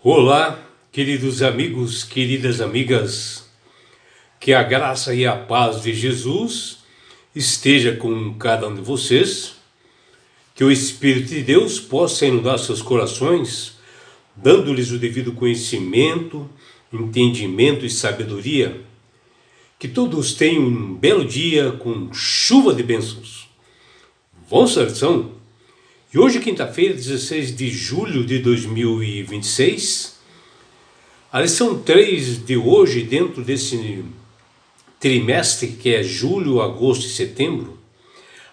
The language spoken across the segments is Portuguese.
Olá, queridos amigos, queridas amigas, que a graça e a paz de Jesus esteja com cada um de vocês, que o Espírito de Deus possa inundar seus corações, dando-lhes o devido conhecimento, entendimento e sabedoria, que todos tenham um belo dia com chuva de bênçãos. Vamos à lição? E hoje, quinta-feira, 16 de julho de 2026, a lição 3 de hoje, dentro desse trimestre que é julho, agosto e setembro,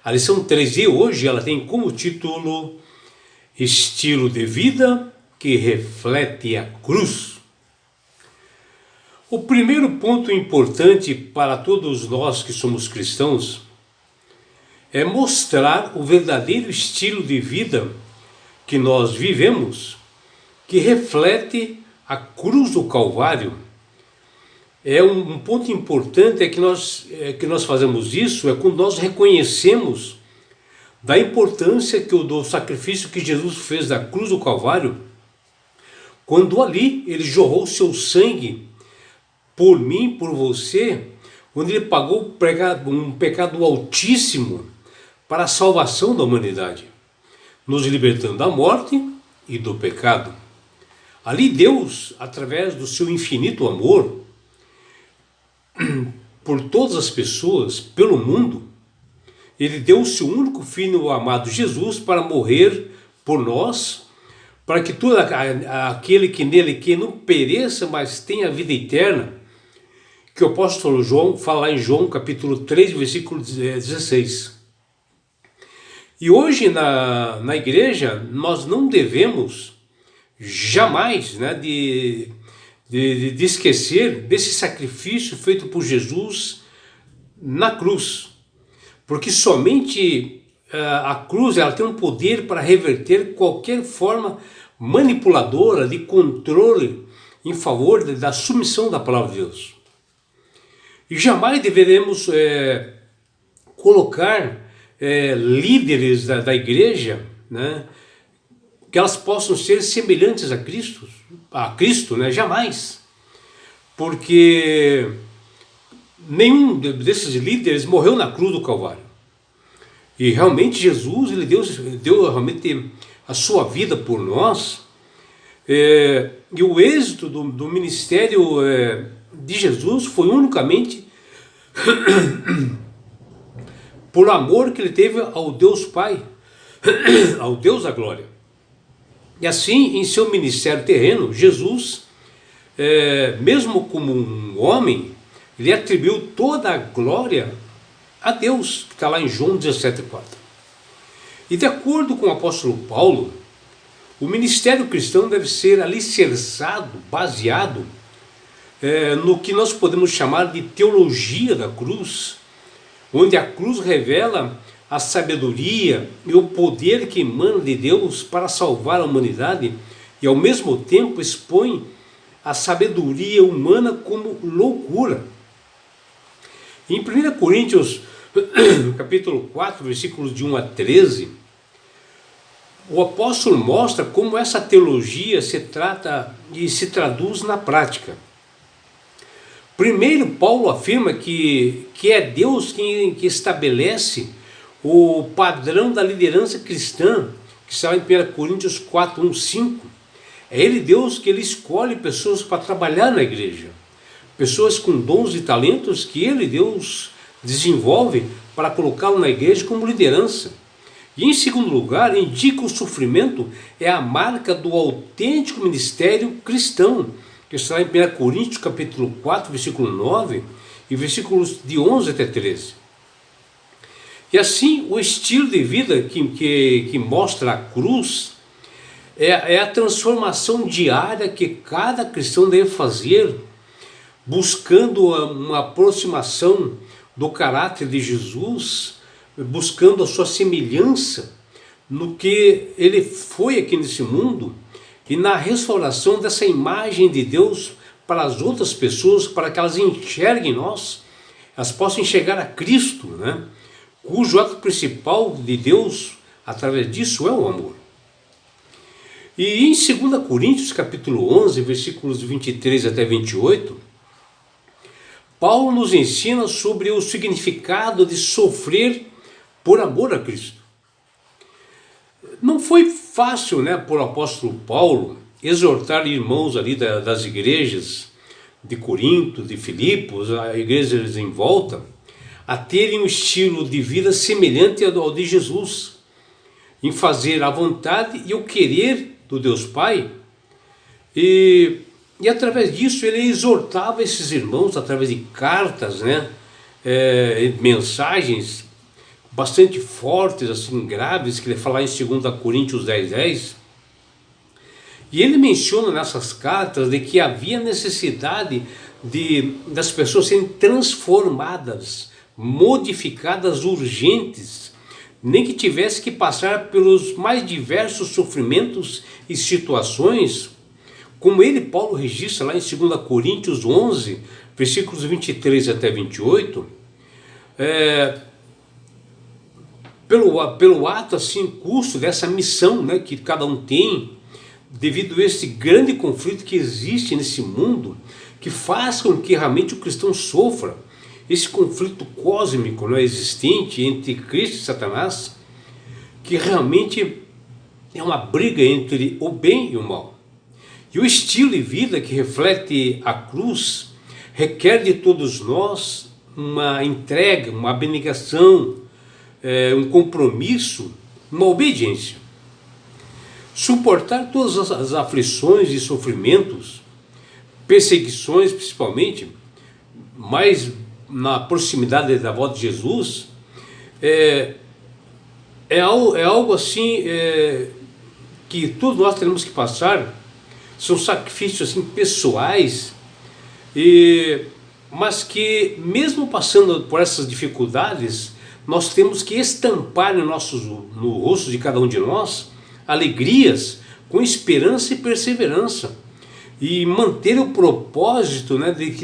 a lição 3 de hoje, ela tem como título Estilo de Vida que Reflete a Cruz. O primeiro ponto importante para todos nós que somos cristãos é mostrar o verdadeiro estilo de vida que nós vivemos, que reflete a cruz do Calvário. É um ponto importante é que nós fazemos isso, é quando nós reconhecemos da importância do sacrifício que Jesus fez da cruz do Calvário, quando ali ele jorrou seu sangue por mim, por você, onde ele pagou um pecado altíssimo para a salvação da humanidade, nos libertando da morte e do pecado. Ali Deus, através do seu infinito amor por todas as pessoas, pelo mundo, ele deu o seu único filho, o amado Jesus, para morrer por nós, para que todo aquele que nele que não pereça, mas tenha vida eterna, que o apóstolo João fala em João capítulo 3, versículo 16. E hoje na igreja nós não devemos jamais de esquecer desse sacrifício feito por Jesus na cruz, porque somente a cruz ela tem um poder para reverter qualquer forma manipuladora de controle em favor da submissão da palavra de Deus. E jamais deveremos colocar líderes da igreja, que elas possam ser semelhantes a Cristo, jamais, porque nenhum desses líderes morreu na cruz do Calvário. E realmente Jesus ele deu realmente a sua vida por nós, e o êxito do ministério de Jesus foi unicamente por amor que ele teve ao Deus Pai, ao Deus da glória. E assim, em seu ministério terreno, Jesus, mesmo como um homem, ele atribuiu toda a glória a Deus, que está lá em João 17,4. E de acordo com o apóstolo Paulo, o ministério cristão deve ser alicerçado, baseado no que nós podemos chamar de teologia da cruz, onde a cruz revela a sabedoria e o poder que emana de Deus para salvar a humanidade e ao mesmo tempo expõe a sabedoria humana como loucura. Em 1 Coríntios capítulo 4, versículos de 1 a 13, o apóstolo mostra como essa teologia se trata e se traduz na prática. Primeiro, Paulo afirma que é Deus quem estabelece o padrão da liderança cristã, que está em 1 Coríntios 4, 1, 5. É Ele, Deus, que Ele escolhe pessoas para trabalhar na igreja. Pessoas com dons e talentos que Ele, Deus, desenvolve para colocá-lo na igreja como liderança. E em segundo lugar, indica o sofrimento é a marca do autêntico ministério cristão, que está em 1 Coríntios capítulo 4, versículo 9 e versículos de 11 até 13. E assim, o estilo de vida que mostra a cruz é a transformação diária que cada cristão deve fazer, buscando uma aproximação do caráter de Jesus, buscando a sua semelhança no que ele foi aqui nesse mundo, e na restauração dessa imagem de Deus para as outras pessoas, para que elas enxerguem nós, elas possam enxergar a Cristo, cujo ato principal de Deus, através disso, é o amor. E em 2 Coríntios, capítulo 11, versículos 23 até 28, Paulo nos ensina sobre o significado de sofrer por amor a Cristo. Não foi fácil, por o apóstolo Paulo exortar irmãos ali das igrejas de Corinto, de Filipos, a igrejas em volta, a terem um estilo de vida semelhante ao de Jesus, em fazer a vontade e o querer do Deus Pai. E através disso ele exortava esses irmãos através de cartas, mensagens bastante fortes, assim, graves, que ele fala em 2 Coríntios 10:10. E ele menciona nessas cartas de que havia necessidade das pessoas serem transformadas, modificadas, urgentes, nem que tivesse que passar pelos mais diversos sofrimentos e situações, como Paulo registra lá em 2 Coríntios 11, versículos 23 até 28, pelo ato assim, curso dessa missão que cada um tem, devido a esse grande conflito que existe nesse mundo, que faz com que realmente o cristão sofra, esse conflito cósmico existente entre Cristo e Satanás, que realmente é uma briga entre o bem e o mal. E o estilo de vida que reflete a cruz requer de todos nós uma entrega, uma abnegação, um compromisso, uma obediência. Suportar todas as aflições e sofrimentos, perseguições principalmente, mais na proximidade da volta de Jesus, é algo assim que todos nós teremos que passar. São sacrifícios assim, pessoais, mas que mesmo passando por essas dificuldades, nós temos que estampar no rosto de cada um de nós alegrias com esperança e perseverança, e manter o propósito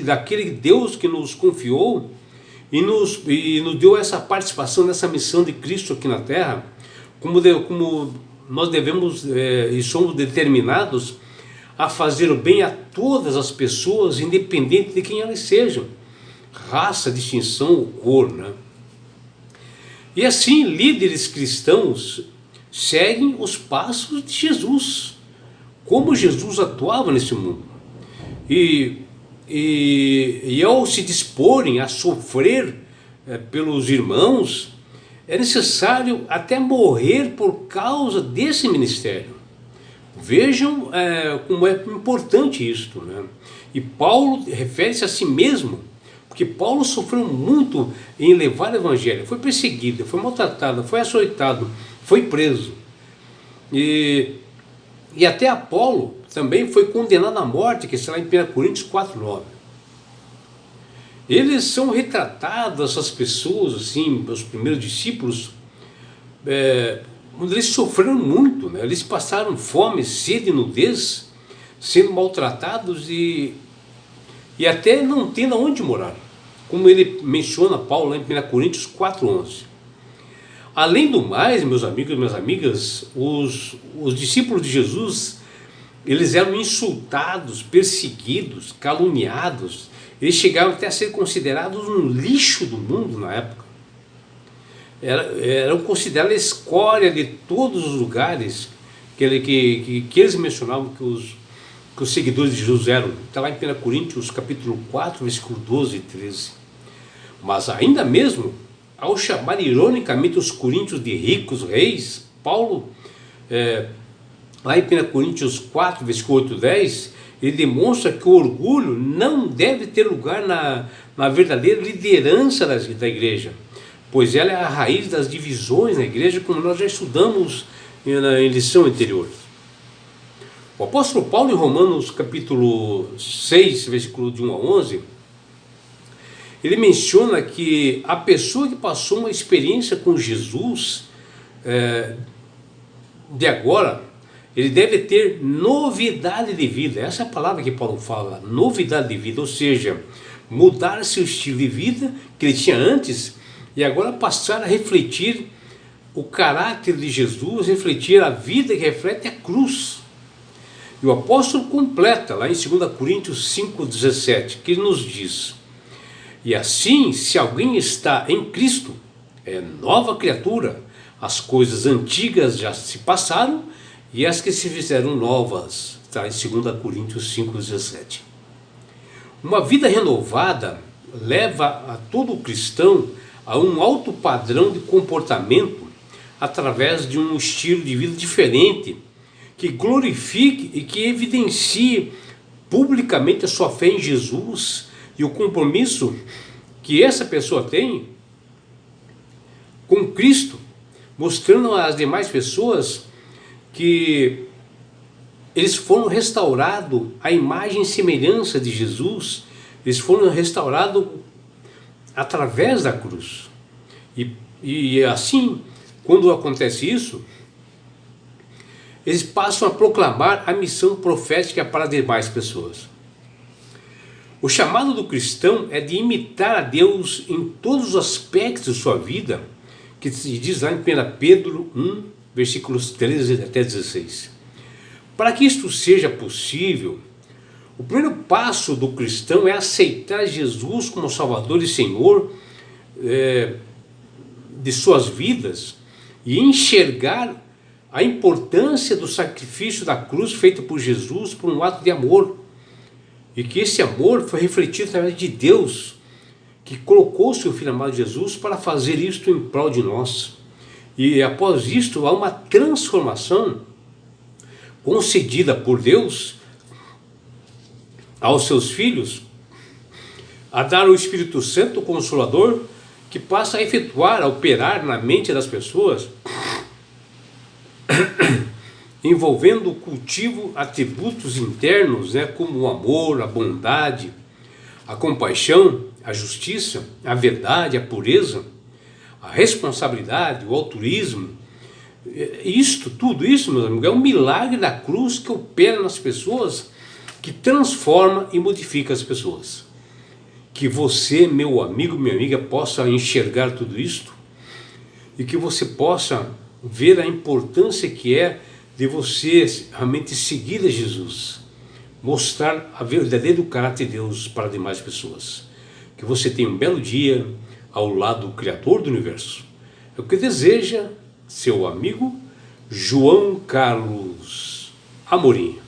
daquele Deus que nos confiou e nos deu essa participação nessa missão de Cristo aqui na Terra, como nós devemos e somos determinados a fazer o bem a todas as pessoas, independente de quem elas sejam, raça, distinção ou cor. E assim, líderes cristãos seguem os passos de Jesus, como Jesus atuava nesse mundo. E ao se disporem a sofrer pelos irmãos, é necessário até morrer por causa desse ministério. Vejam como é importante isto. E Paulo refere-se a si mesmo, porque Paulo sofreu muito em levar o evangelho. Foi perseguido, foi maltratado, foi açoitado, foi preso. E até Apolo também foi condenado à morte, que está lá em 1 Coríntios 4:9. Eles são retratados, essas pessoas, assim, os primeiros discípulos, onde eles sofreram muito, eles passaram fome, sede e nudez, sendo maltratados e até não tendo onde morar, como ele menciona Paulo lá em 1 Coríntios 4:11. Além do mais, meus amigos e minhas amigas, os discípulos de Jesus, eles eram insultados, perseguidos, caluniados. Eles chegaram até a ser considerados um lixo do mundo na época. Eram considerados a escória de todos os lugares que eles mencionavam que os seguidores de Jesus eram. Está lá em 1 Coríntios capítulo 4, versículo 12 e 13. Mas ainda mesmo, ao chamar ironicamente os coríntios de ricos reis, Paulo, lá em 1 Coríntios 4, versículo 8 e 10, ele demonstra que o orgulho não deve ter lugar na verdadeira liderança da igreja, pois ela é a raiz das divisões na igreja, como nós já estudamos na lição anterior. O apóstolo Paulo, em Romanos capítulo 6, versículo de 1 a 11, ele menciona que a pessoa que passou uma experiência com Jesus, de agora, ele deve ter novidade de vida. Essa é a palavra que Paulo fala, novidade de vida, ou seja, mudar seu estilo de vida que ele tinha antes e agora passar a refletir o caráter de Jesus, refletir a vida que reflete a cruz. E o apóstolo completa lá em 2 Coríntios 5,17, que nos diz: e assim, se alguém está em Cristo, é nova criatura, as coisas antigas já se passaram e as que se fizeram novas. Está em 2 Coríntios 5,17. Uma vida renovada leva a todo cristão a um alto padrão de comportamento através de um estilo de vida diferente, que glorifique e que evidencie publicamente a sua fé em Jesus e o compromisso que essa pessoa tem com Cristo, mostrando às demais pessoas que eles foram restaurados à imagem e semelhança de Jesus, eles foram restaurados através da cruz. E assim, quando acontece isso, eles passam a proclamar a missão profética para demais pessoas. O chamado do cristão é de imitar a Deus em todos os aspectos de sua vida, que se diz lá em 1 Pedro 1, versículos 13 até 16. Para que isto seja possível, o primeiro passo do cristão é aceitar Jesus como Salvador e Senhor de suas vidas e enxergar a importância do sacrifício da cruz feito por Jesus por um ato de amor. E que esse amor foi refletido através de Deus, que colocou seu Filho amado Jesus para fazer isto em prol de nós. E após isto há uma transformação concedida por Deus aos seus filhos, a dar o Espírito Santo, o Consolador, que passa a efetuar, a operar na mente das pessoas, envolvendo o cultivo atributos internos, como o amor, a bondade, a compaixão, a justiça, a verdade, a pureza, a responsabilidade, o altruísmo. Tudo isso, meus amigos, é um milagre da cruz que opera nas pessoas, que transforma e modifica as pessoas. Que você, meu amigo, minha amiga, possa enxergar tudo isto e que você possa ver a importância que é de você realmente seguir a Jesus, mostrar o verdadeiro caráter de Deus para demais pessoas. Que você tenha um belo dia ao lado do Criador do Universo. É o que deseja seu amigo João Carlos Amorim.